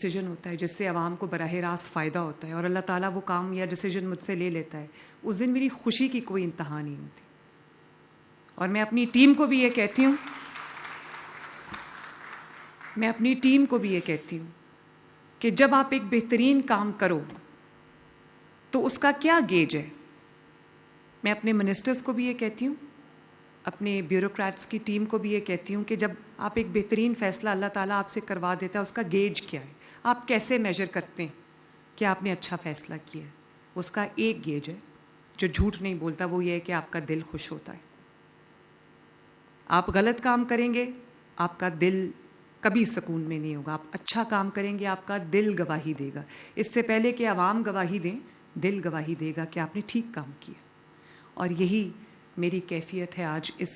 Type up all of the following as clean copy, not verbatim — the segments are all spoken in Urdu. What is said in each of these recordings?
ڈیسیجن ہوتا ہے جس سے عوام کو براہ راست فائدہ ہوتا ہے اور اللہ تعالیٰ وہ کام یا ڈیسیجن مجھ سے لے لیتا ہے، اس دن میری خوشی کی کوئی انتہا نہیں ہوتی. اور میں اپنی ٹیم کو بھی یہ کہتی ہوں کہ جب آپ ایک بہترین کام کرو تو اس کا کیا گیج ہے. میں اپنے منسٹرز کو بھی یہ کہتی ہوں، اپنے بیوروکریٹس کی ٹیم کو بھی یہ کہتی ہوں کہ جب آپ ایک بہترین فیصلہ اللہ تعالیٰ آپ سے کروا دیتا ہے، اس کا گیج کیا ہے، آپ کیسے میجر کرتے ہیں کہ آپ نے اچھا فیصلہ کیا ہے. اس کا ایک گیج ہے جو جھوٹ نہیں بولتا، وہ یہ ہے کہ آپ کا دل خوش ہوتا ہے. آپ غلط کام کریں گے، آپ کا دل کبھی سکون میں نہیں ہوگا. آپ اچھا کام کریں گے، آپ کا دل گواہی دے گا. اس سے پہلے کہ عوام گواہی دیں، دل گواہی دے گا کہ آپ نے ٹھیک کام کیا. اور یہی میری کیفیت ہے آج اس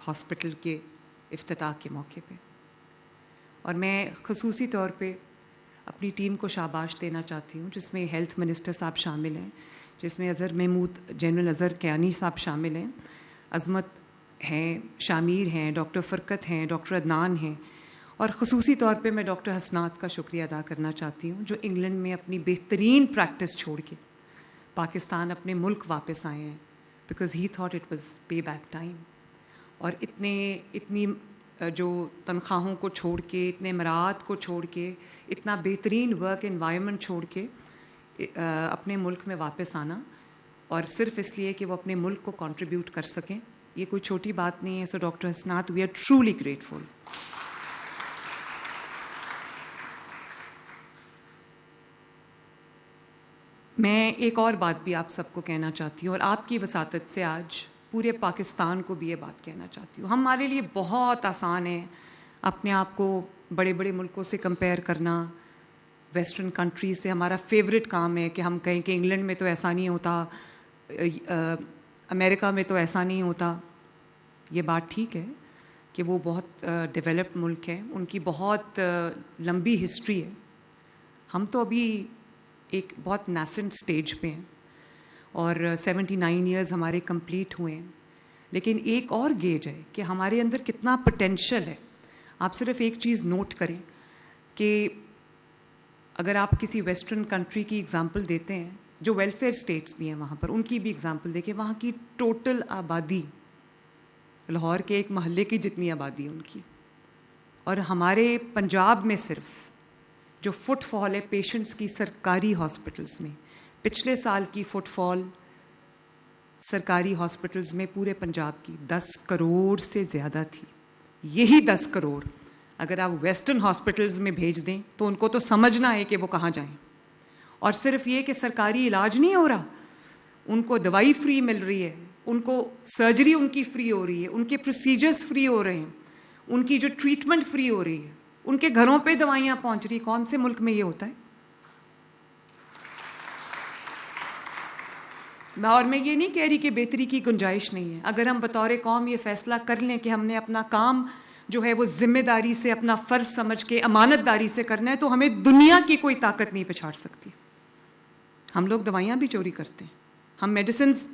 ہاسپٹل کے افتتاح کے موقع پہ. اور میں خصوصی طور پہ اپنی ٹیم کو شاباش دینا چاہتی ہوں، جس میں ہیلتھ منسٹر صاحب شامل ہیں، جس میں اظہر محمود، جنرل اظہر کیانی صاحب شامل ہیں، عظمت ہیں، شامیر ہیں، ڈاکٹر فرقت ہیں، ڈاکٹر عدنان ہیں. اور خصوصی طور پہ میں ڈاکٹر حسنات کا شکریہ ادا کرنا چاہتی ہوں، جو انگلینڈ میں اپنی بہترین پریکٹس چھوڑ کے پاکستان اپنے ملک واپس آئے ہیں، because he thought it was pay back time. اور اتنی جو تنخواہوں کو چھوڑ کے، اتنے مراعات کو چھوڑ کے، اتنا بہترین ورک انوائرمنٹ چھوڑ کے اپنے ملک میں واپس آنا، اور صرف اس لیے کہ وہ اپنے ملک کو کنٹریبیوٹ کر سکیں، یہ کوئی چھوٹی بات نہیں ہے. سو doctor Hasanat, we are truly grateful. میں ایک اور بات بھی آپ سب کو کہنا چاہتی ہوں، اور آپ کی وساطت سے آج پورے پاکستان کو بھی یہ بات کہنا چاہتی ہوں. ہمارے لیے بہت آسان ہے اپنے آپ کو بڑے بڑے ملکوں سے کمپیئر کرنا، ویسٹرن کنٹریز سے. ہمارا فیوریٹ کام ہے کہ ہم کہیں کہ انگلینڈ میں تو ایسا نہیں ہوتا، امریکہ میں تو ایسا نہیں ہوتا. یہ بات ٹھیک ہے کہ وہ بہت ڈیولپڈ ملک ہے، ان کی بہت لمبی ہسٹری ہے. ہم تو ابھی ایک بہت نیسنٹ سٹیج پہ ہیں، اور 79 ایئرز ہمارے کمپلیٹ ہوئے ہیں. لیکن ایک اور گیج ہے کہ ہمارے اندر کتنا پوٹینشیل ہے. آپ صرف ایک چیز نوٹ کریں کہ اگر آپ کسی ویسٹرن کنٹری کی اگزامپل دیتے ہیں، جو ویلفیئر اسٹیٹس بھی ہیں وہاں پر، ان کی بھی اگزامپل دیکھیں. وہاں کی ٹوٹل آبادی لاہور کے ایک محلے کی جتنی آبادی ہے ان کی. اور ہمارے پنجاب میں صرف جو فٹ فال ہے پیشنٹس کی سرکاری ہاسپٹلز میں، پچھلے سال کی فٹ فال سرکاری ہاسپٹلز میں پورے پنجاب کی 10 کروڑ سے زیادہ تھی. یہی 10 کروڑ اگر آپ ویسٹرن ہاسپٹلز میں بھیج دیں تو ان کو تو سمجھنا ہے کہ وہ کہاں جائیں. اور صرف یہ کہ سرکاری علاج نہیں ہو رہا، ان کو دوائی فری مل رہی ہے، ان کو سرجری ان کی فری ہو رہی ہے، ان کے پروسیجرز فری ہو رہے ہیں، ان کی جو ٹریٹمنٹ فری ہو رہی ہے، ان کے گھروں پہ دوائیاں پہنچ رہی. کون سے ملک میں یہ ہوتا ہے؟ اور میں یہ نہیں کہہ رہی کہ بہتری کی گنجائش نہیں ہے. اگر ہم بطور قوم یہ فیصلہ کر لیں کہ ہم نے اپنا کام جو ہے وہ ذمہ داری سے، اپنا فرض سمجھ کے، امانت داری سے کرنا ہے، تو ہمیں دنیا کی کوئی طاقت نہیں پچھاڑ سکتی. ہم لوگ دوائیاں بھی چوری کرتے ہیں، ہم میڈیسنز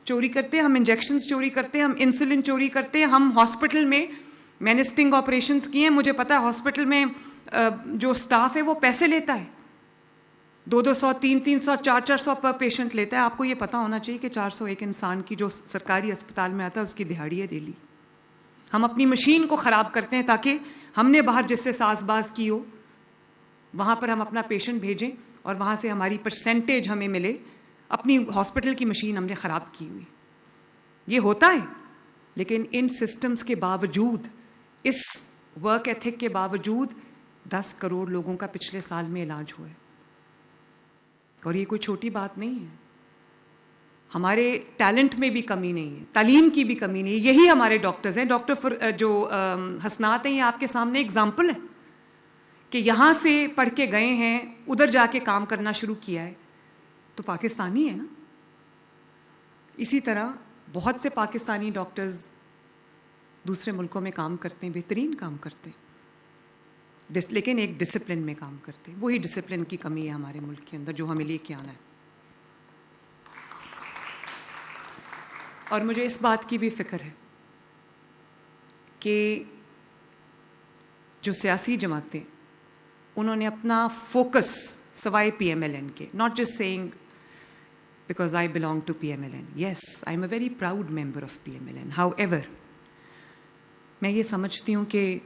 چوری کرتے ہیں، ہم انجیکشنز چوری کرتے ہیں، ہم انسولن چوری کرتے ہیں. ہم ہاسپٹل میں نے سٹنگ آپریشنز کیے ہیں، مجھے پتا ہے ہاسپٹل میں جو سٹاف ہے وہ پیسے لیتا ہے، 200 300 400 پر پیشنٹ لیتا ہے. آپ کو یہ پتا ہونا چاہیے کہ 400 ایک انسان کی جو سرکاری اسپتال میں آتا ہے اس کی دہاڑی ہے ڈیلی. ہم اپنی مشین کو خراب کرتے ہیں تاکہ ہم نے باہر جس سے ساز باز کی ہو وہاں پر ہم اپنا پیشنٹ بھیجیں اور وہاں سے ہماری پرسنٹیج ہمیں ملے. اپنی ہاسپٹل کی مشین ہم نے خراب کی ہوئی. یہ ہوتا ہے، لیکن ان سسٹمز کے باوجود، اس ورک ایتھک کے باوجود 10 کروڑ لوگوں کا پچھلے سال میں علاج ہوا ہے. اور یہ کوئی چھوٹی بات نہیں ہے. ہمارے ٹیلنٹ میں بھی کمی نہیں ہے، تعلیم کی بھی کمی نہیں ہے. یہی ہمارے ڈاکٹرز ہیں. ڈاکٹر جو حسنات ہیں، یہ آپ کے سامنے اگزامپل ہے کہ یہاں سے پڑھ کے گئے ہیں، ادھر جا کے کام کرنا شروع کیا ہے، تو پاکستانی ہے نا. اسی طرح بہت سے پاکستانی ڈاکٹرز دوسرے ملکوں میں کام کرتے ہیں، بہترین کام کرتے ہیں، لیکن ایک ڈسپلن میں کام کرتے ہیں. وہی ڈسپلن کی کمی ہے ہمارے ملک کے اندر جو ہمیں لے کے آنا ہے. اور مجھے اس بات کی بھی فکر ہے کہ جو سیاسی جماعتیں انہوں نے اپنا فوکس سوائے PMLN کے, not just saying because I belong to PMLN. Yes, I'm a very proud member of PMLN. However, میں یہ سمجھتی ہوں کہ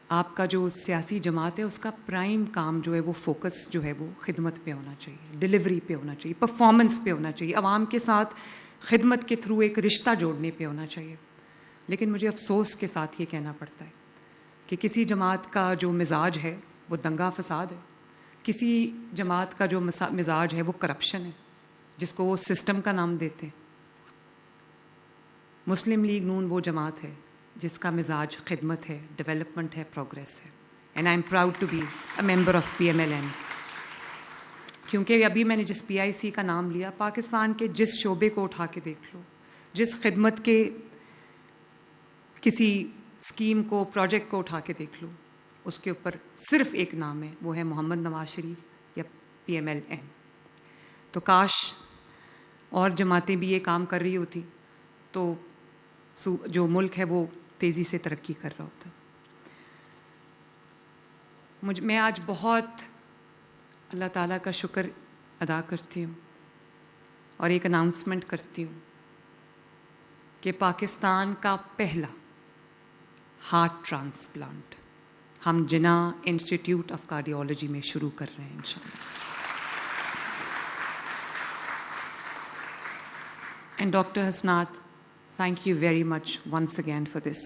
آپ کا جو سیاسی جماعت ہے اس کا پرائم کام جو ہے وہ فوکس جو ہے وہ خدمت پہ ہونا چاہیے, ڈلیوری پہ ہونا چاہیے, پرفارمنس پہ ہونا چاہیے, عوام کے ساتھ خدمت کے تھرو ایک رشتہ جوڑنے پہ ہونا چاہیے. لیکن مجھے افسوس کے ساتھ یہ کہنا پڑتا ہے کہ کسی جماعت کا جو مزاج ہے وہ دنگا فساد ہے, کسی جماعت کا جو مزاج ہے وہ کرپشن ہے, جس کو وہ سسٹم کا نام دیتے ہیں. مسلم لیگ نون وہ جماعت ہے جس کا مزاج خدمت ہے, ڈیولپمنٹ ہے, پروگریس ہے. And I am proud to be a member of PMLN. کیونکہ ابھی میں نے جس PIC کا نام لیا, پاکستان کے جس شعبے کو اٹھا کے دیکھ لو, جس خدمت کے کسی اسکیم کو, پروجیکٹ کو اٹھا کے دیکھ لو, اس کے اوپر صرف ایک نام ہے, وہ ہے محمد نواز شریف یا PMLN. تو کاش اور جماعتیں بھی یہ کام کر رہی ہوتی تو جو ملک ہے وہ تیزی سے ترقی کر رہا ہوتا. میں آج بہت اللہ تعالیٰ کا شکر ادا کرتی ہوں اور ایک اناؤنسمنٹ کرتی ہوں کہ پاکستان کا پہلا ہارٹ ٹرانسپلانٹ ہم جناح انسٹیٹیوٹ آف کارڈیالوجی میں شروع کر رہے ہیں انشاءاللہ. And doctor Hasnat, thank you very much once again for this.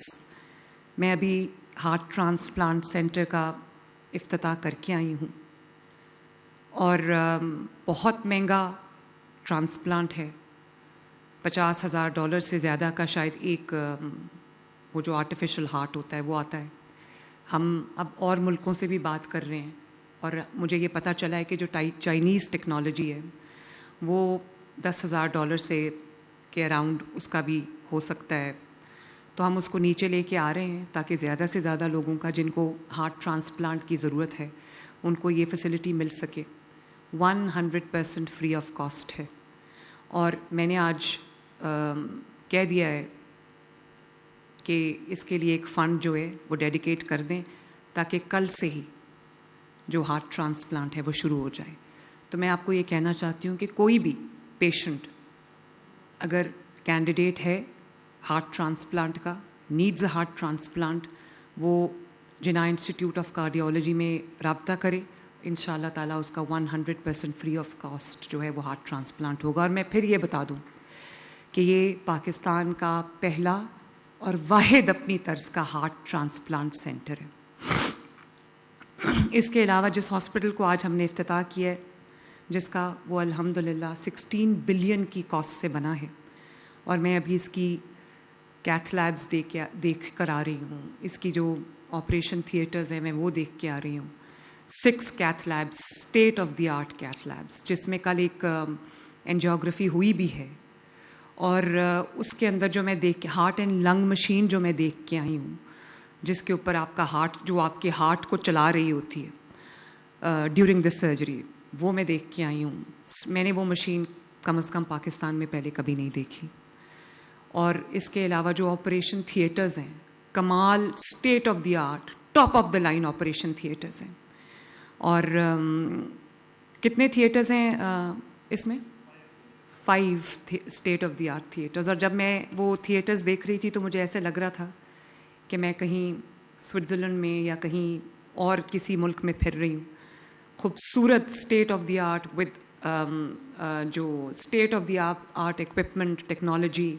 میں ابھی ہارٹ ٹرانسپلانٹ سینٹر کا افتتاح کر کے آئی ہوں اور بہت مہنگا ٹرانسپلانٹ ہے, $50,000 سے زیادہ کا شاید ایک وہ جو آرٹیفیشل ہارٹ ہوتا ہے وہ آتا ہے. ہم اب اور ملکوں سے بھی بات کر رہے ہیں اور مجھے یہ پتہ چلا ہے کہ جو چائنیز ٹیکنالوجی ہے وہ $10,000 سے کے اراؤنڈ اس کا بھی ہو سکتا ہے. تو ہم اس کو نیچے لے کے آ رہے ہیں تاکہ زیادہ سے زیادہ لوگوں کا جن کو ہارٹ ٹرانسپلانٹ کی ضرورت ہے ان کو یہ فیسلٹی مل سکے. 100% فری آف کاسٹ ہے. اور میں نے آج کہہ دیا ہے کہ اس کے لیے ایک فنڈ جو ہے وہ ڈیڈیکیٹ کر دیں تاکہ کل سے ہی جو ہارٹ ٹرانسپلانٹ ہے وہ شروع ہو جائے. تو میں آپ کو یہ کہنا چاہتی ہوں کہ کوئی بھی پیشنٹ اگر کینڈیڈیٹ ہے ہارٹ ٹرانسپلانٹ کا, نیڈز اے ہارٹ ٹرانسپلانٹ, وہ جناح انسٹیٹیوٹ آف کارڈیالوجی میں رابطہ کرے. ان شاء اللہ تعالیٰ اس کا 100% فری آف کاسٹ جو ہے وہ ہارٹ ٹرانسپلانٹ ہوگا. اور میں پھر یہ بتا دوں کہ یہ پاکستان کا پہلا اور واحد اپنی طرز کا ہارٹ ٹرانسپلانٹ سینٹر ہے. اس کے علاوہ جس ہاسپٹل کو آج ہم نے افتتاح کیا ہے, جس کا وہ الحمدللہ 16 بلین کی کاسٹ سے بنا ہے, اور میں ابھی اس کی کیتھ لیبز دیکھ کر آ رہی ہوں, اس کی جو آپریشن تھیٹرز ہیں میں وہ دیکھ کے آ رہی ہوں. 6 cath labs, state of the art cath labs, جس میں کل ایک اینجیوگرافی ہوئی بھی ہے. اور اس کے اندر جو میں ہارٹ اینڈ لنگ مشین جو میں دیکھ کے آئی ہوں, جس کے اوپر آپ کا ہارٹ, جو آپ کے ہارٹ کو چلا رہی ہوتی ہے ڈیورنگ دا سرجری, وہ میں دیکھ کے آئی ہوں. میں نے وہ مشین کم از کم پاکستان میں پہلے کبھی نہیں دیکھی. اور اس کے علاوہ جو آپریشن تھیٹرز ہیں, کمال state of the art, top of the line operation theatres ہیں. اور کتنے تھیٹرز ہیں اس میں؟ 5 state of the art theatres. اور جب میں وہ تھیٹرز دیکھ رہی تھی تو مجھے ایسے لگ رہا تھا کہ میں کہیں سوئٹزرلینڈ میں یا کہیں اور کسی ملک میں پھر رہی ہوں. خوبصورت state of the art with جو state of the art equipment, technology.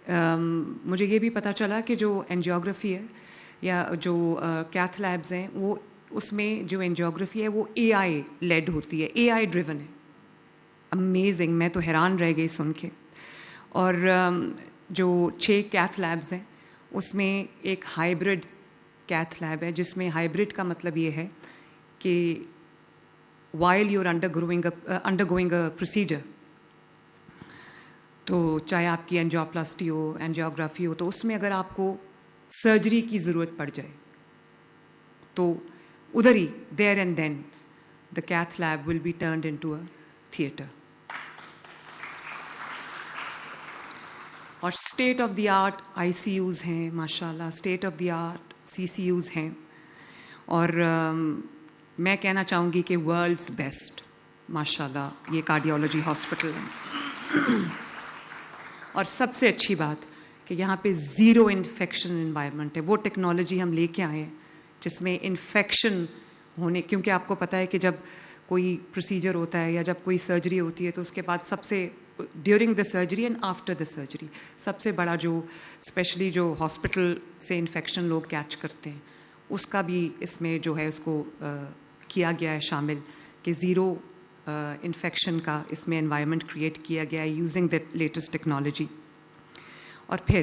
مجھے یہ بھی پتہ چلا کہ جو اینجیوگرافی ہے یا جو کیتھ لیبز ہیں, وہ اس میں جو اینجیوگرافی ہے وہ AI لیڈ ہوتی ہے, AI ڈریون ہے. امیزنگ, میں تو حیران رہ گئی سن کے. اور جو 6 کیتھ لیبز ہیں اس میں ایک ہائیبرڈ کیتھ لیب ہے, جس میں ہائیبرڈ کا مطلب یہ ہے کہ while you're undergoing a procedure, تو چاہے آپ کی اینجیوپلاسٹی ہو, اینجیوگرافی ہو, تو اس میں اگر آپ کو سرجری کی ضرورت پڑ جائے تو ادھر ہی there and then the cath lab will be turned into a theatre. اور state of the art ICUs ہیں ماشاء اللہ, state of the art CCUs ہیں. اور میں کہنا چاہوں گی کہ ورلڈز بیسٹ ماشاء اللہ یہ کارڈیالوجی ہاسپٹل ہے. اور سب سے اچھی بات کہ یہاں پہ زیرو انفیکشن انوائرمنٹ ہے. وہ ٹیکنالوجی ہم لے کے آئے ہیں جس میں انفیکشن ہونے, کیونکہ آپ کو پتہ ہے کہ جب کوئی پروسیجر ہوتا ہے یا جب کوئی سرجری ہوتی ہے تو اس کے بعد سب سے during the surgery and after the surgery سب سے بڑا جو اسپیشلی جو ہاسپٹل سے انفیکشن لوگ کیچ کرتے ہیں اس کا بھی اس میں جو ہے اس کو کیا گیا ہے شامل کہ زیرو انفیکشن کا اس میں انوائرمنٹ کریٹ کیا گیا ہے یوزنگ دیٹ لیٹسٹ ٹیکنالوجی. اور پھر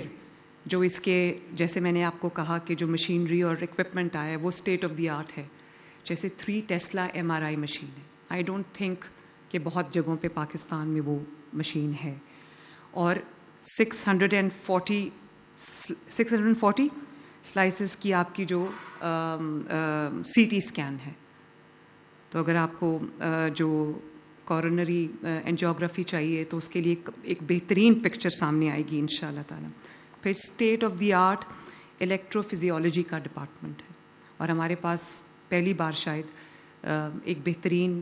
جو اس کے جیسے میں نے آپ کو کہا کہ جو مشینری اور اکوپمنٹ آیا ہے وہ اسٹیٹ آف دی آرٹ ہے. جیسے 3 ٹیسلا MRI مشین ہے. آئی ڈونٹ تھنک کہ بہت جگہوں پہ پاکستان میں وہ مشین ہے. اور 640 سلائسز کی آپ کی جو CT اسکین ہے. تو اگر آپ کو جو کورونری اینجیوگرافی چاہیے تو اس کے لیے ایک بہترین پکچر سامنے آئے گی انشاءاللہ تعالی. پھر state of the art electro physiology کا ڈپارٹمنٹ ہے اور ہمارے پاس پہلی بار شاید ایک بہترین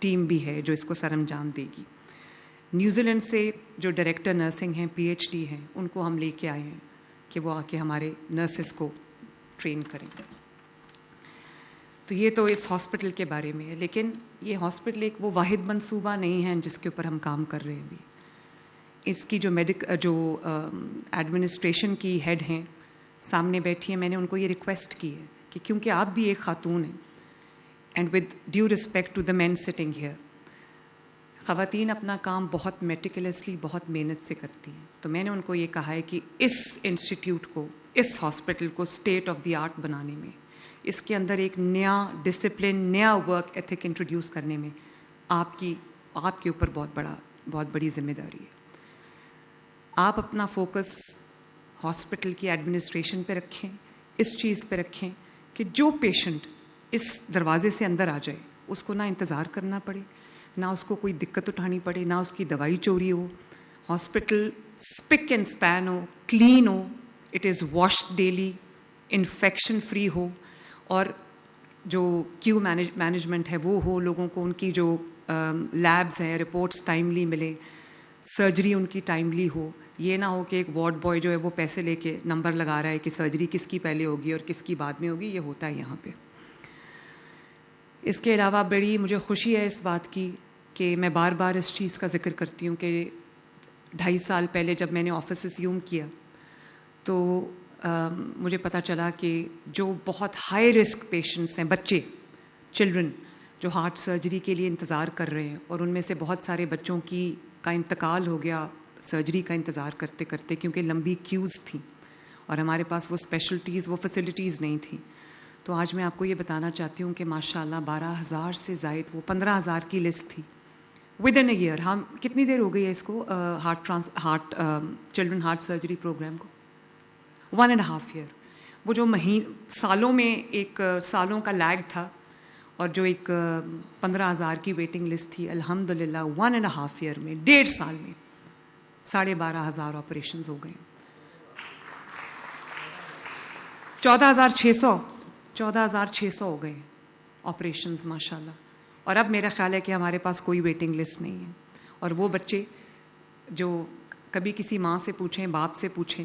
ٹیم بھی ہے جو اس کو سر انجام دے گی. نیوزی لینڈ سے جو ڈائریکٹر نرسنگ ہیں PhD ہیں ان کو ہم لے کے آئے ہیں کہ وہ آ کے ہمارے نرسز کو ٹرین کریں. تو یہ تو اس ہاسپٹل کے بارے میں ہے. لیکن یہ ہاسپٹل ایک وہ واحد منصوبہ نہیں ہے جس کے اوپر ہم کام کر رہے ہیں ابھی. اس کی جو ایڈمنسٹریشن کی ہیڈ ہیں سامنے بیٹھی ہیں, میں نے ان کو یہ ریکویسٹ کی ہے کہ کیونکہ آپ بھی ایک خاتون ہیں and with due respect to the man sitting here, خواتین اپنا کام بہت میٹیکولسلی بہت محنت سے کرتی ہیں. تو میں نے ان کو یہ کہا ہے کہ اس انسٹیٹیوٹ کو اس ہاسپٹل کو اسٹیٹ آف دی آرٹ بنانے میں, اس کے اندر ایک نیا ڈسپلن نیا ورک ایتھک انٹروڈیوس کرنے میں آپ کے اوپر بہت بڑی ذمہ داری ہے. آپ اپنا فوکس ہاسپٹل کی ایڈمنسٹریشن پہ رکھیں, اس چیز پہ رکھیں کہ جو پیشنٹ اس دروازے سے اندر آ جائے اس کو نہ انتظار کرنا پڑے, نہ اس کو کوئی دقت اٹھانی پڑے, نہ اس کی دوائی چوری ہو. ہاسپٹل اسپک اینڈ اسپین ہو, کلین ہو, it is washed daily, infection free ہو, اور جو کیو مینجمنٹ ہے وہ ہو, لوگوں کو ان کی جو لیبز ہیں رپورٹس ٹائملی ملے, سرجری ان کی ٹائملی ہو. یہ نہ ہو کہ ایک وارڈ بوائے جو ہے وہ پیسے لے کے نمبر لگا رہا ہے کہ سرجری کس کی پہلے ہوگی اور کس کی بعد میں ہوگی. یہ ہوتا ہے یہاں پہ. اس کے علاوہ بڑی مجھے خوشی ہے اس بات کی کہ میں بار بار اس چیز کا ذکر کرتی ہوں کہ 2.5 سال پہلے جب میں نے آفس اسیوم کیا تو مجھے پتہ چلا کہ جو بہت ہائی رسک پیشنٹس ہیں, بچے, چلڈرن جو ہارٹ سرجری کے لیے انتظار کر رہے ہیں, اور ان میں سے بہت سارے بچوں کا انتقال ہو گیا سرجری کا انتظار کرتے کرتے کیونکہ لمبی کیوز تھیں اور ہمارے پاس وہ اسپیشلٹیز وہ فیسلٹیز نہیں تھیں. تو آج میں آپ کو یہ بتانا چاہتی ہوں کہ ماشاءاللہ 12,000 سے زائد, وہ 15,000 کی لسٹ تھی ود ان اے ایئر. ہم کتنی دیر ہو گئی ہے اس کو چلڈرن ہارٹ سرجری پروگرام کو؟ 1.5 ایئر. وہ جو سالوں میں ایک سالوں کا لیگ تھا اور جو ایک 15,000 کی ویٹنگ لسٹ تھی, الحمدللہ 1.5 ایئر میں 1.5 سال میں 12,500 آپریشنز ہو گئے. 14,600 ہو گئے آپریشنز ماشاءاللہ. اور اب میرا خیال ہے کہ ہمارے پاس کوئی ویٹنگ لسٹ نہیں ہے. اور وہ بچے جو کبھی کسی ماں سے پوچھیں, باپ سے پوچھیں,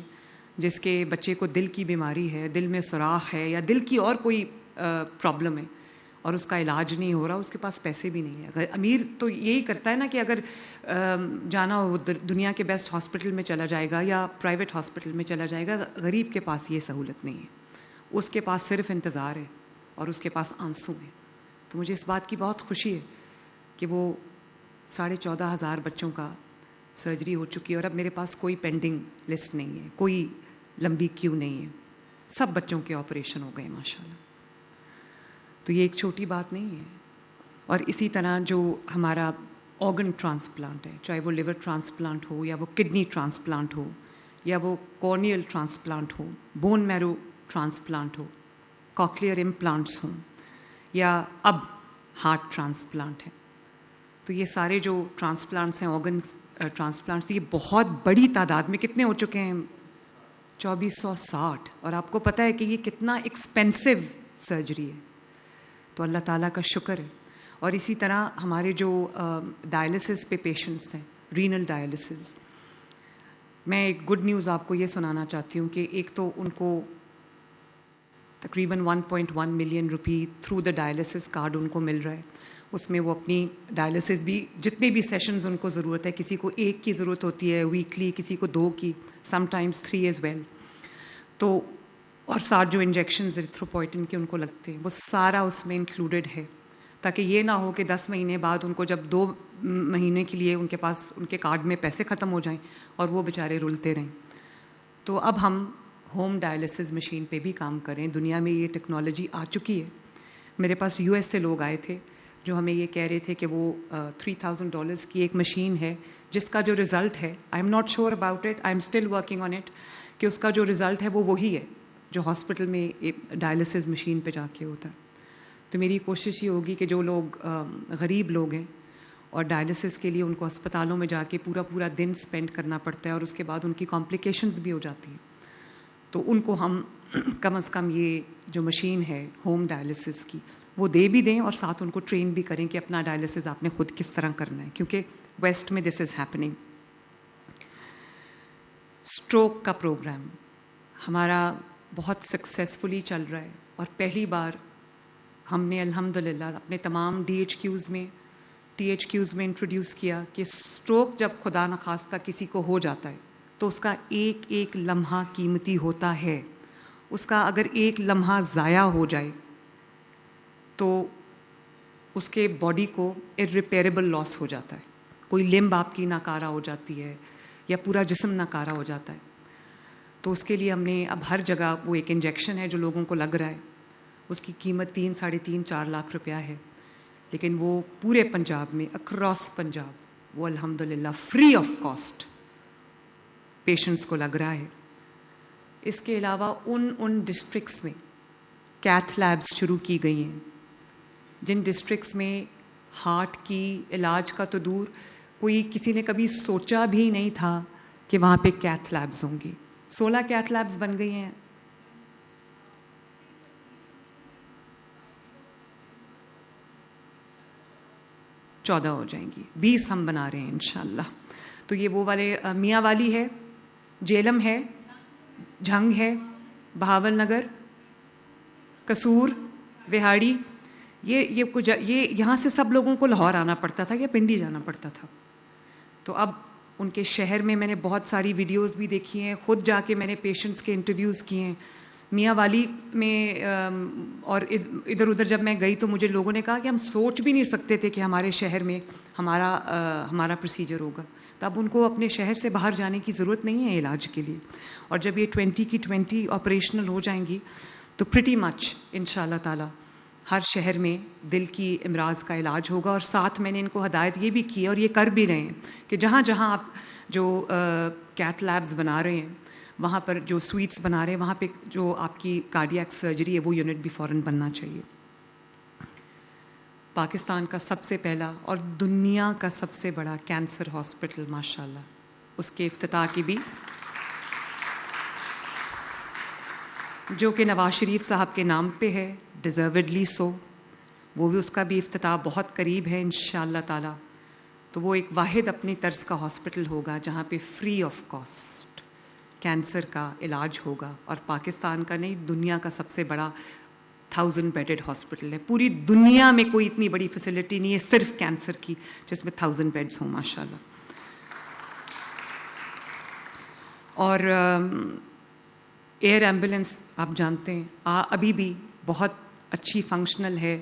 جس کے بچے کو دل کی بیماری ہے, دل میں سوراخ ہے یا دل کی اور کوئی پرابلم ہے اور اس کا علاج نہیں ہو رہا, اس کے پاس پیسے بھی نہیں ہیں. اگر امیر تو یہی کرتا ہے نا کہ اگر جانا ہو دنیا کے بیسٹ ہاسپٹل میں چلا جائے گا یا پرائیویٹ ہاسپٹل میں چلا جائے گا. غریب کے پاس یہ سہولت نہیں ہے, اس کے پاس صرف انتظار ہے اور اس کے پاس آنسو ہے. تو مجھے اس بات کی بہت خوشی ہے کہ وہ 14,500 بچوں کا سرجری ہو چکی ہے اور اب میرے پاس کوئی پینڈنگ لسٹ نہیں ہے, کوئی لمبی کیو نہیں ہے, سب بچوں کے آپریشن ہو گئے ماشاءاللہ. تو یہ ایک چھوٹی بات نہیں ہے. اور اسی طرح جو ہمارا آرگن ٹرانسپلانٹ ہے, چاہے وہ لیور ٹرانسپلانٹ ہو یا وہ کڈنی ٹرانسپلانٹ ہو یا وہ کورنیل ٹرانسپلانٹ ہو, بون میرو ٹرانسپلانٹ ہو, کاکلیئر امپلانٹس ہوں یا اب ہارٹ ٹرانسپلانٹ ہے. تو یہ سارے جو ٹرانسپلانٹس ہیں, آرگن ٹرانسپلانٹس, یہ بہت بڑی تعداد میں کتنے ہو چکے ہیں, 2460. اور آپ کو پتہ ہے کہ یہ کتنا ایکسپینسو سرجری ہے. تو اللہ تعالیٰ کا شکر ہے. اور اسی طرح ہمارے جو ڈائلسس پہ پیشنٹس ہیں, رینل ڈائلسس, میں ایک گڈ نیوز آپ کو یہ سنانا چاہتی ہوں کہ ایک تو ان کو تقریباً 1.1 million rupee through the dialysis card ان کو مل رہا ہے. اس میں وہ اپنی ڈائلسس بھی جتنے بھی سیشنز ان کو ضرورت ہے, کسی کو 1 کی ضرورت ہوتی ہے ویکلی, کسی کو 2 کی, سم ٹائمز 3 ایز ویل, تو اور 7 جو انجیکشنز ایریتھروپوئٹن کے ان کو لگتے ہیں وہ سارا اس میں انکلوڈیڈ ہے, تاکہ یہ نہ ہو کہ 10 مہینے بعد ان کو جب 2 مہینے کے لیے ان کے پاس ان کے کارڈ میں پیسے ختم ہو جائیں اور وہ بیچارے رلتے رہیں. تو اب ہم ہوم ڈائلسس مشین پہ بھی کام کریں. دنیا میں یہ ٹیکنالوجی آ چکی ہے. میرے پاس US سے لوگ آئے تھے جو ہمیں یہ کہہ رہے تھے کہ وہ $3,000 کی ایک مشین ہے جس کا جو رزلٹ ہے, I am not sure about it, I am still working on it, کہ اس کا جو رزلٹ ہے وہ وہی ہے جو ہاسپٹل میں ڈائلسس مشین پہ جا کے ہوتا ہے. تو میری کوشش یہ ہوگی کہ جو لوگ غریب لوگ ہیں اور ڈائلسس کے لیے ان کو اسپتالوں میں جا کے پورا دن اسپینڈ کرنا پڑتا ہے اور اس کے بعد ان کی کمپلیکیشنز بھی ہو جاتی ہیں, تو ان کو ہم کم از کم یہ جو مشین ہے ہوم ڈائلسس کی وہ دے بھی دیں اور ساتھ ان کو ٹرین بھی کریں کہ اپنا ڈائلسس آپ نے خود کس طرح کرنا ہے, کیونکہ ویسٹ میں دس از ہیپننگ. اسٹروک کا پروگرام ہمارا بہت سکسیزفلی چل رہا ہے اور پہلی بار ہم نے الحمدللہ اپنے تمام DHQs میں THQs میں انٹروڈیوس کیا کہ اسٹروک جب خدا نخواستہ کسی کو ہو جاتا ہے تو اس کا ایک ایک لمحہ قیمتی ہوتا ہے. اس کا اگر ایک لمحہ ضائع ہو جائے تو اس کے باڈی کو irreparable لاس ہو جاتا ہے. کوئی لمب آپ کی ناکارہ ہو جاتی ہے یا پورا جسم ناکارہ ہو جاتا ہے. تو اس کے لیے ہم نے اب ہر جگہ وہ ایک انجیکشن ہے جو لوگوں کو لگ رہا ہے, اس کی قیمت 3 ساڑھے 3 4 لاکھ روپیہ ہے, لیکن وہ پورے پنجاب میں اکراس پنجاب وہ الحمدللہ فری آف کاسٹ پیشنٹس کو لگ رہا ہے. اس کے علاوہ ان ڈسٹرکٹس میں کیتھ لیبس شروع کی گئی ہیں جن ڈسٹرکٹس میں ہارٹ کی علاج کا تو دور, کوئی کسی نے کبھی سوچا بھی نہیں تھا کہ وہاں پہ کیتھ لیبس ہوں گی. 16 کیتھ لیبس بن گئی ہیں. چودہ ہو جائیں گی, 20 ہم بنا رہے ہیں انشاءاللہ. تو یہ وہ والے میاں والی ہے, جیلم ہے, جھنگ ہے, بہاول نگر, قصور, وہاڑی, یہ کچھ یہ یہاں سے سب لوگوں کو لاہور آنا پڑتا تھا یا پنڈی جانا پڑتا تھا. تو اب ان کے شہر میں میں نے بہت ساری ویڈیوز بھی دیکھی ہیں, خود جا کے میں نے پیشنٹس کے انٹرویوز کیے ہیں. میاں والی میں اور ادھر ادھر جب میں گئی تو مجھے لوگوں نے کہا کہ ہم سوچ بھی نہیں سکتے تھے کہ ہمارے شہر میں ہمارا پروسیجر ہوگا. تو اب ان کو اپنے شہر سے باہر جانے کی ضرورت نہیں ہے علاج کے لیے. اور جب یہ 20 کی 20 آپریشنل ہو جائیں گی تو پریٹی مچ انشاءاللہ تعالی ہر شہر میں دل کی امراض کا علاج ہوگا. اور ساتھ میں نے ان کو ہدایت یہ بھی کی ہے اور یہ کر بھی رہے ہیں کہ جہاں جہاں آپ جو کیتھ لیبز بنا رہے ہیں, وہاں پر جو سویٹس بنا رہے ہیں, وہاں پہ جو آپ کی کارڈیاک سرجری ہے وہ یونٹ بھی فوراً بننا چاہیے. پاکستان کا سب سے پہلا اور دنیا کا سب سے بڑا کینسر ہاسپٹل ماشاءاللہ, اس کے افتتاح کی بھی جو کہ نواز شریف صاحب کے نام پہ ہے, ڈیزروڈلی سو, وہ بھی اس کا بھی افتتاح بہت قریب ہے انشاءاللہ تعالی. تو وہ ایک واحد اپنی طرز کا ہاسپٹل ہوگا جہاں پہ فری آف کاسٹ کینسر کا علاج ہوگا. اور پاکستان کا نہیں, دنیا کا سب سے بڑا 1000 بیڈڈ ہاسپٹل ہے. پوری دنیا میں کوئی اتنی بڑی فیسلٹی نہیں ہے صرف کینسر کی جس میں 1000 بیڈز ہوں ماشاءاللہ. اور ایئر ایمبولینس آپ جانتے ہیں ابھی بھی بہت اچھی فنکشنل ہے.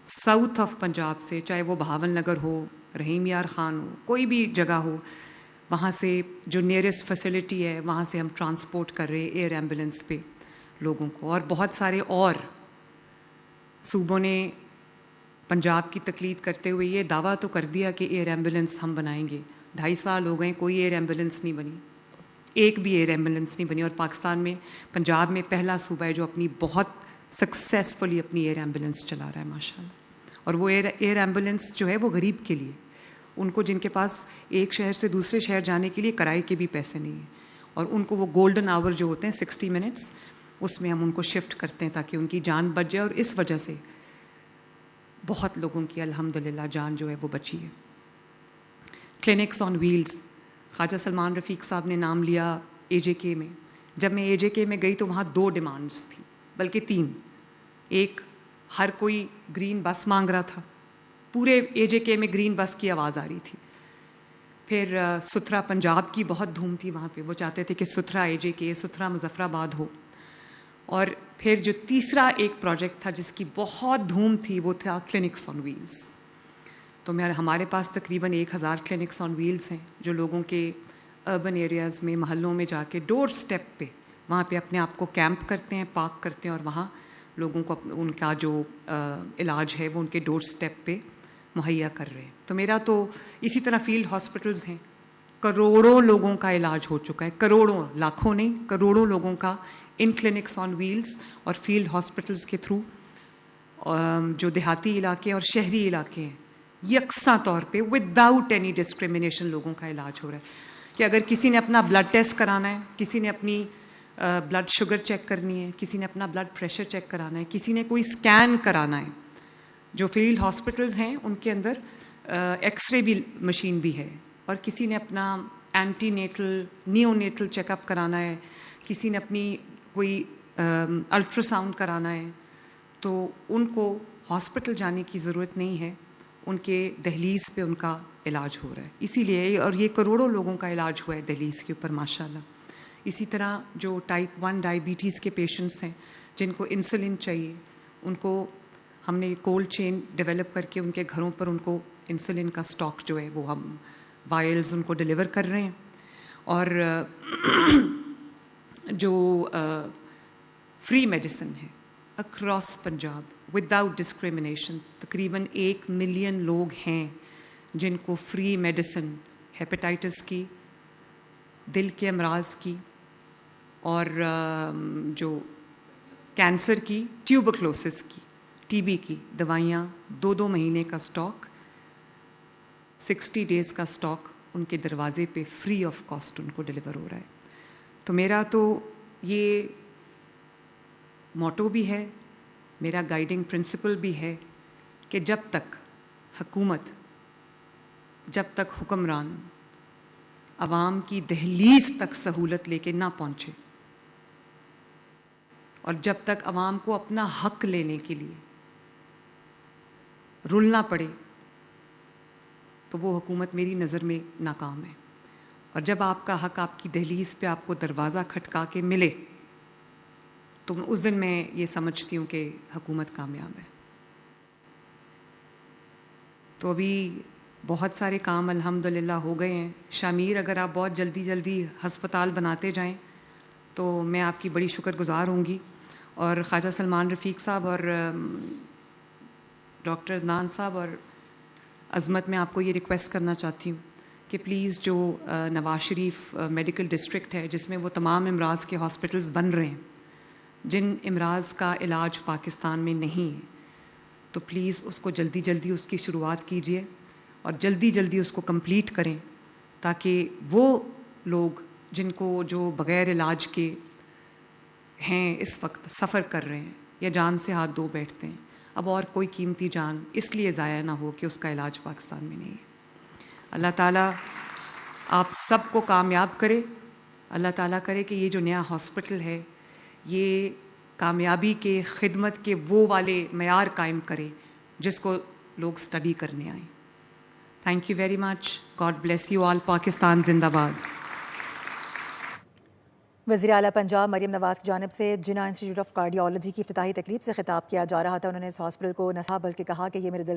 ساؤتھ آف پنجاب سے, چاہے وہ بہاول نگر ہو, رحیم یار خان ہو, کوئی بھی جگہ ہو, وہاں سے جو نیئرسٹ فیسلٹی ہے وہاں سے ہم ٹرانسپورٹ کر رہے ایئر ایمبولینس پہ لوگوں کو. اور بہت سارے اور صوبوں نے پنجاب کی تقلید کرتے ہوئے یہ دعویٰ تو کر دیا کہ ایئر ایمبولینس ہم بنائیں گے. 2.5 سال ہو گئے, کوئی ایئر ایمبولینس نہیں بنی, ایک بھی ایئر ایمبولینس نہیں بنی. اور پاکستان میں پنجاب میں پہلا صوبہ ہے جو اپنی بہت سکسیسفلی اپنی ایئر ایمبولینس چلا رہا ہے ماشاءاللہ. اور وہ ایئر ایمبولینس جو ہے وہ غریب کے لیے, ان کو جن کے پاس ایک شہر سے دوسرے شہر جانے کے لیے کرائے کے بھی پیسے نہیں ہیں, اور ان کو وہ گولڈن آور جو ہوتے ہیں 60 منٹس, اس میں ہم ان کو شفٹ کرتے ہیں تاکہ ان کی جان بچ جائے. اور اس وجہ سے بہت لوگوں کی الحمدللہ جان جو ہے وہ بچی ہے. کلینکس آن ویلز، خواجہ سلمان رفیق صاحب نے نام لیا AJK میں. جب میں AJK میں گئی تو وہاں 2 ڈیمانڈز تھیں، بلکہ 3. ایک، ہر کوئی گرین بس مانگ رہا تھا، پورے AJK میں گرین بس کی آواز آ رہی تھی. پھر ستھرا پنجاب کی بہت دھوم تھی وہاں پہ، وہ چاہتے تھے کہ ستھرا AJK، ستھرا مظفر آباد ہو. اور پھر جو تیسرا ایک پروجیکٹ تھا جس کی بہت دھوم تھی وہ تھا کلینکس آن ویلز. تو ہمارے پاس تقریباً 1000 کلینکس آن ویلز ہیں جو لوگوں کے اربن ایریاز میں، محلوں میں جا کے ڈور سٹیپ پہ وہاں پہ اپنے آپ کو کیمپ کرتے ہیں، پارک کرتے ہیں، اور وہاں لوگوں کو ان کا جو علاج ہے وہ ان کے ڈور سٹیپ پہ مہیا کر رہے ہیں. تو میرا تو اسی طرح فیلڈ ہاسپٹلز ہیں، کروڑوں لوگوں کا علاج ہو چکا ہے، کروڑوں، لاکھوں نہیں، کروڑوں لوگوں کا ان کلینکس آن ویلز اور فیلڈ ہاسپٹلز کے تھرو. جو دیہاتی علاقے اور شہری علاقے ہیں یکساں طور پہ وداؤٹ اینی ڈسکریمنیشن لوگوں کا علاج ہو رہا ہے. کہ اگر کسی نے اپنا بلڈ ٹیسٹ کرانا ہے، کسی نے اپنی بلڈ شوگر چیک کرنی ہے، کسی نے اپنا بلڈ پریشر چیک کرانا ہے، کسی نے کوئی اسکین کرانا ہے، جو فیلڈ ہاسپٹلز ہیں ان کے اندر ایکس رے بھی مشین بھی ہے، اور کسی نے اپنا antenatal neonatal check up کرانا ہے، کسی نے اپنی کوئی الٹرا ساؤنڈ کرانا ہے، تو ان کو ہاسپٹل جانے کی ضرورت نہیں ہے، ان کے دہلیز پہ ان کا علاج ہو رہا ہے. اسی لیے، اور یہ کروڑوں لوگوں کا علاج ہوا ہے دہلیز کے اوپر ماشاءاللہ. اسی طرح جو ٹائپ 1 ڈائبٹیز کے پیشنٹس ہیں جن کو انسولن چاہیے، ان کو ہم نے کولڈ چین ڈیولپ کر کے ان کے گھروں پر ان کو انسولن کا سٹاک جو ہے وہ ہم وائلز ان کو ڈیلیور کر رہے ہیں. اور جو فری میڈیسن ہے اکراس پنجاب وداؤٹ ڈسکریمنیشن، تقریباً 1 ملین لوگ ہیں جن کو فری میڈیسن ہیپیٹائٹس کی، دل کے امراض کی، اور جو کینسر کی، ٹیوبرکلوسس کی، TB کی دوائیاں 2 مہینے کا سٹاک، 60 ڈیز کا سٹاک ان کے دروازے پہ فری آف کاسٹ ان کو ڈیلیور ہو رہا ہے. تو میرا تو یہ موٹو بھی ہے، میرا گائیڈنگ پرنسپل بھی ہے کہ جب تک حکومت، جب تک حکمران عوام کی دہلیز تک سہولت لے کے نہ پہنچے، اور جب تک عوام کو اپنا حق لینے کے لیے رلنا پڑے، تو وہ حکومت میری نظر میں ناکام ہے. اور جب آپ کا حق آپ کی دہلیز پہ آپ کو دروازہ کھٹکا کے ملے تو اس دن میں یہ سمجھتی ہوں کہ حکومت کامیاب ہے. تو ابھی بہت سارے کام الحمدللہ ہو گئے ہیں. شامیر، اگر آپ بہت جلدی جلدی ہسپتال بناتے جائیں تو میں آپ کی بڑی شکر گزار ہوں گی. اور خواجہ سلمان رفیق صاحب اور ڈاکٹر عدنان صاحب اور عظمت، میں آپ کو یہ ریکویسٹ کرنا چاہتی ہوں کہ پلیز جو نواز شریف میڈیکل ڈسٹرکٹ ہے جس میں وہ تمام امراض کے ہاسپٹلز بن رہے ہیں، جن امراض کا علاج پاکستان میں نہیں ہے، تو پلیز اس کو جلدی جلدی اس کی شروعات کیجیے اور جلدی جلدی اس کو کمپلیٹ کریں، تاکہ وہ لوگ جن کو جو بغیر علاج کے ہیں اس وقت سفر کر رہے ہیں یا جان سے ہاتھ دھو بیٹھتے ہیں، اب اور کوئی قیمتی جان اس لیے ضائع نہ ہو کہ اس کا علاج پاکستان میں نہیں ہے. اللہ تعالیٰ آپ سب کو کامیاب کرے. اللہ تعالیٰ کرے کہ یہ جو نیا ہاسپٹل ہے یہ کامیابی کے، خدمت کے وہ والے معیار قائم کرے جس کو لوگ سٹڈی کرنے آئیں. Thank you very much. God bless you all. Pakistan زندہ باد. وزیر اعلیٰ پنجاب مریم نواز کی جانب سے جناح انسٹیٹیوٹ آف کارڈیالوجی کی افتتاحی تقریب سے خطاب کیا جا رہا تھا. انہوں نے اس ہاسپٹل کو نہ بلکہ کہا کہ یہ میرے دل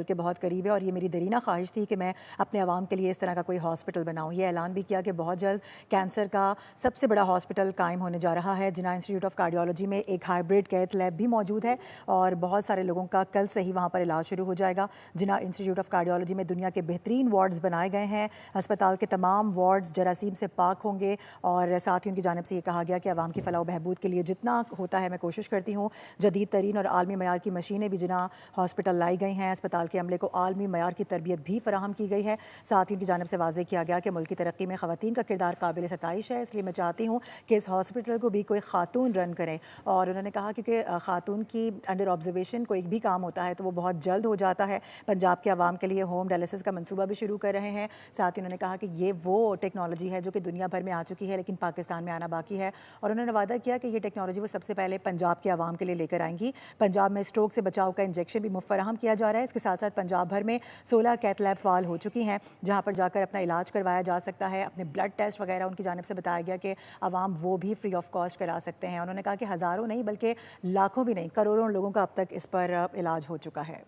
کے بہت قریب ہے اور یہ میری دیرینہ خواہش تھی کہ میں اپنے عوام کے لیے اس طرح کا کوئی ہاسپٹل بناؤں. یہ اعلان بھی کیا کہ بہت جلد کینسر کا سب سے بڑا ہاسپٹل قائم ہونے جا رہا ہے. جناح انسٹیٹیوٹ آف کارڈیالوجی میں ایک ہائبرڈ کیتھ لیب بھی موجود ہے اور بہت سارے لوگوں کا کل سے ہی وہاں پر علاج شروع ہو جائے گا. جناح انسٹیٹیوٹ آف کارڈیالوجی میں دنیا کے بہترین وارڈز بنائے گئے ہیں. ہسپتال کے تمام وارڈز جراثیم سے پاک ہوں گے اور ساتھ ہی ان کی جانب سے یہ کہا گیا کہ عوام کی فلاح و بہبود کے لیے جتنا ہوتا ہے میں کوشش کرتی ہوں. جدید ترین اور عالمی معیار کی مشینیں بھی جناح ہاسپٹل لائی گئی ہیں. اسپتال کے عملے کو عالمی معیار کی تربیت بھی فراہم کی گئی ہے. ساتھ ہی ان کی جانب سے واضح کیا گیا کہ ملک کی ترقی میں خواتین کا کردار قابل ستائش ہے, اس لیے میں چاہتی ہوں کہ اس ہاسپٹل کو بھی کوئی خاتون رن کریں. اور انہوں نے کہا کہ خاتون کی انڈر آبزرویشن کوئی بھی کام ہوتا ہے تو وہ بہت جلد ہو جاتا ہے. پنجاب کے عوام کے لیے ہوم ڈائلسس کا منصوبہ بھی شروع کر رہے ہیں. ساتھ ہی انہوں نے کہا کہ یہ وہ ٹیکنالوجی ہے جو کہ دنیا بھر میں آ چکی ہے لیکن پاکستان میں آنا باقی ہے. اور انہوں نے وعدہ کیا کہ یہ ٹیکنالوجی وہ سب سے پہلے پنجاب کے عوام کے لیے لے کر آئیں گی. پنجاب میں اسٹروک سے بچاؤ کا انجیکشن بھی مفت فراہم کیا جا رہا ہے. اس کے ساتھ ساتھ پنجاب بھر میں 16 کیتھ لیب فعال ہو چکی ہیں جہاں پر جا کر اپنا علاج کروایا جا سکتا ہے. اپنے بلڈ ٹیسٹ وغیرہ ان کی جانب سے بتایا گیا کہ عوام وہ بھی فری آف کاسٹ کرا سکتے ہیں. انہوں نے کہا کہ ہزاروں نہیں بلکہ لاکھوں بھی نہیں, کروڑوں لوگوں کا اب تک اس پر علاج ہو چکا ہے.